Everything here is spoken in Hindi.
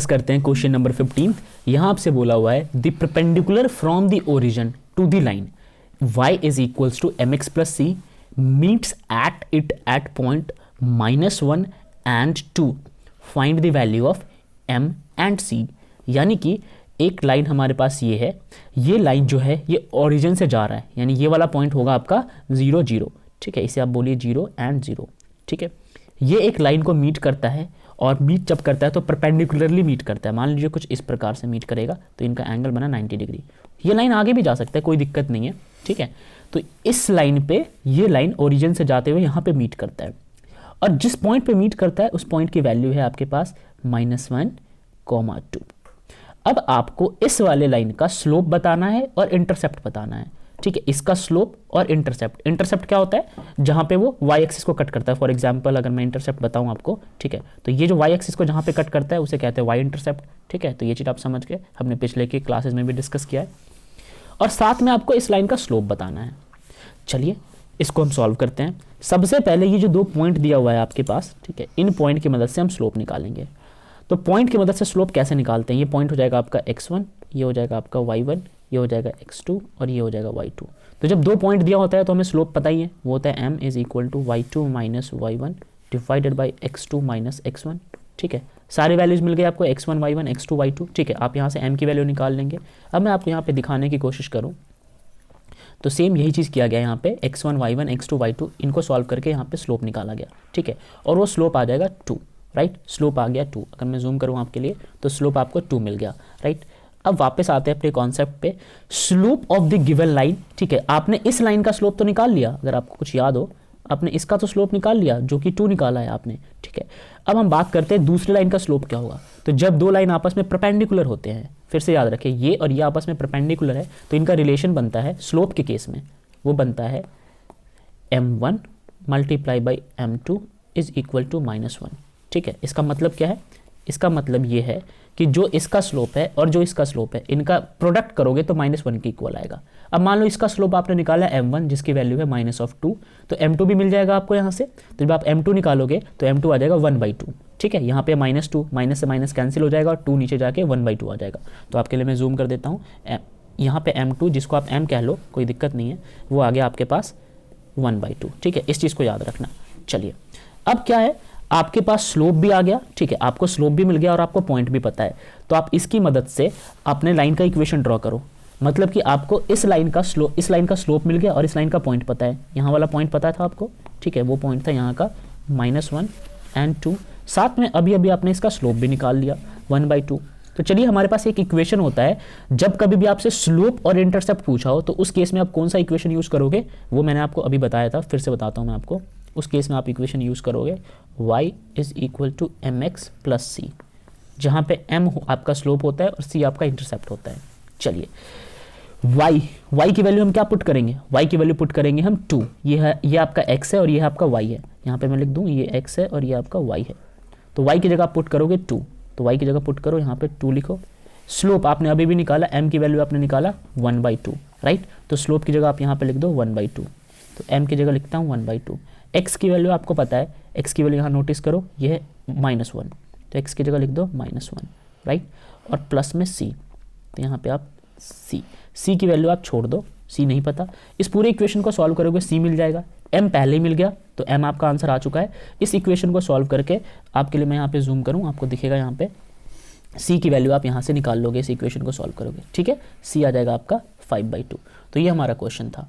करते हैं क्वेश्चन नंबर 15। यहां आपसे बोला हुआ है the perpendicular from the origin to the line y is equals to mx plus c meets at it at point -1 and 2 find the value of m and c। यानी कि एक लाइन हमारे पास ये है, ये लाइन जो है ये ओरिजिन से जा रहा है, यानी ये वाला पॉइंट होगा आपका 0 0, ठीक है, इसे आप बोलिए 0 एंड 0, ठीक है। ये एक लाइन को मीट करता है और मीट जब करता है तो परपेंडिकुलरली मीट करता है। मान लीजिए कुछ इस प्रकार से मीट करेगा तो इनका एंगल बना 90 डिग्री। ये लाइन आगे भी जा सकता है, कोई दिक्कत नहीं है, ठीक है। तो इस लाइन पे ये लाइन ओरिजिन से जाते हुए यहाँ पे मीट करता है और जिस पॉइंट पे मीट करता है उस पॉइंट की वैल्यू है आपके पास -1, 2। अब आपको इस वाले लाइन का स्लोप बताना है और इंटरसेप्ट बताना है, ठीक है। इसका स्लोप और इंटरसेप्ट, इंटरसेप्ट क्या होता है, जहां पे वो y एक्सिस को कट करता है। फॉर एग्जांपल अगर मैं इंटरसेप्ट बताऊं आपको, ठीक है, तो ये जो y एक्सिस को जहां पे कट करता है उसे कहते हैं y इंटरसेप्ट, ठीक है। तो ये चीज आप समझ गए, हमने पिछले के क्लासेस में भी डिस्कस किया है। और साथ में आपको इस लाइन का स्लोप बताना है। चलिए इसको हम सॉल्व करते हैं। सबसे पहले ये जो 2 पॉइंट दिया हुआ है आपके पास, ठीक है, इन पॉइंट की मदद से हम स्लोप निकालेंगे। तो पॉइंट की मदद से स्लोप कैसे निकालते हैं, ये पॉइंट हो जाएगा आपका x1, ये हो जाएगा आपका y1, ये हो जाएगा x2 और ये हो जाएगा y2। तो जब 2 पॉइंट दिया होता है तो हमें स्लोप पता ही है, वो होता है m is equal to y2 minus y1 divided by x2 minus x1, ठीक है। सारे वैल्यूज मिल गए आपको, x1 y1 x2 y2, ठीक है। आप यहाँ से m की वैल्यू निकाल लेंगे। अब मैं आपको यहाँ पे दिखाने की कोशिश करूँ तो सेम यही चीज़ किया गया यहाँ पे, x1 y1 x2 y2 इनको सॉल्व करके यहाँ पे स्लोप निकाला गया, ठीक है। और वो स्लोप आ जाएगा 2, राइट, स्लोप आ गया 2। अगर मैं जूम करूँ आपके लिए तो स्लोप आपको 2 मिल गया, राइट। अब वापस आते हैं अपने कॉन्सेप्ट पे, slope of the given line, ठीक है। आपने इस लाइन का स्लोप तो निकाल लिया, अगर आपको कुछ याद हो, आपने इसका तो स्लोप निकाल लिया जो कि 2 निकाला है आपने, ठीक है। अब हम बात करते हैं दूसरी लाइन का स्लोप क्या होगा। तो जब 2 लाइन आपस में परपेंडिकुलर होते हैं, फिर से याद रखें ये और ये आपस में परपेंडिकुलर है, तो इनका रिलेशन बनता है स्लोप के केस में, वो बनता है m1 multiply by m2 is equal to -1, ठीक है। इसका मतलब क्या है, इसका मतलब ये है कि जो इसका स्लोप है और जो इसका स्लोप है, इनका प्रोडक्ट करोगे तो -1 के इक्वल आएगा। अब मान लो इसका स्लोप आपने निकाला m1 जिसकी वैल्यू है -2, तो m2 भी मिल जाएगा आपको यहाँ से। तो जब आप m2 निकालोगे तो m2 आ जाएगा 1/2, ठीक है। यहाँ पे -2, माइनस से माइनस कैंसिल हो जाएगा और 2 नीचे जाके 1/2 आ जाएगा। तो आपके लिए मैं जूम कर देता हूँ, यहाँ पे m2 जिसको आप m कह लो, कोई दिक्कत नहीं है, वो आ गया आपके पास 1/2, ठीक है। इस चीज़ को याद रखना। चलिए अब क्या है, आपके पास स्लोप भी आ गया, ठीक है, आपको स्लोप भी मिल गया और आपको पॉइंट भी पता है। तो आप इसकी मदद से अपने लाइन का इक्वेशन ड्रॉ करो। मतलब कि आपको इस लाइन का स्लोप मिल गया और इस लाइन का पॉइंट पता है। यहाँ वाला पॉइंट पता था आपको, ठीक है, वो पॉइंट था यहाँ का -1 एंड 2। साथ में अभी अभी आपने इसका स्लोप भी निकाल लिया 1/2। तो चलिए हमारे पास एक इक्वेशन होता है, जब कभी भी आपसे स्लोप और इंटरसेप्ट पूछा हो तो उस केस में आप कौन सा इक्वेशन यूज़ करोगे, वो मैंने आपको अभी बताया था, फिर से बताता हूँ मैं आपको। उस केस में आप इक्वेशन यूज़ करोगे y is equal to mx plus c, जहाँ पे m आपका स्लोप होता है और c आपका इंटरसेप्ट होता है। चलिए y की वैल्यू हम क्या पुट करेंगे, y की वैल्यू पुट करेंगे हम 2। ये आपका x है और ये आपका y है। यहाँ पे मैं लिख दूँ ये x है और ये आपका y है। तो y की जगह आप पुट करोगे 2, तो y की जगह पुट करो, यहाँ पे 2 लिखो। स्लोप आपने अभी भी निकाला, m की वैल्यू आपने निकाला 1/2, राइट। तो स्लोप की जगह आप यहाँ पे लिख दो 1/2, तो m की जगह लिखता हूँ 1/2। x की वैल्यू आपको पता है, x की वैल्यू यहाँ नोटिस करो, ये है -1, तो x की जगह लिख दो -1, राइट। और प्लस में c, तो यहाँ पे आप c की वैल्यू आप छोड़ दो, c नहीं पता। इस पूरे इक्वेशन को सॉल्व करोगे c मिल जाएगा, m पहले ही मिल गया, तो m आपका आंसर आ चुका है। इस इक्वेशन को सॉल्व करके आपके लिए मैं यहाँ पे जूम करूँ, आपको दिखेगा यहाँ पे c की वैल्यू आप यहाँ से निकाल लोगे, इस इक्वेशन को सॉल्व करोगे, ठीक है। c आ जाएगा आपका 5/2। तो ये हमारा क्वेश्चन था।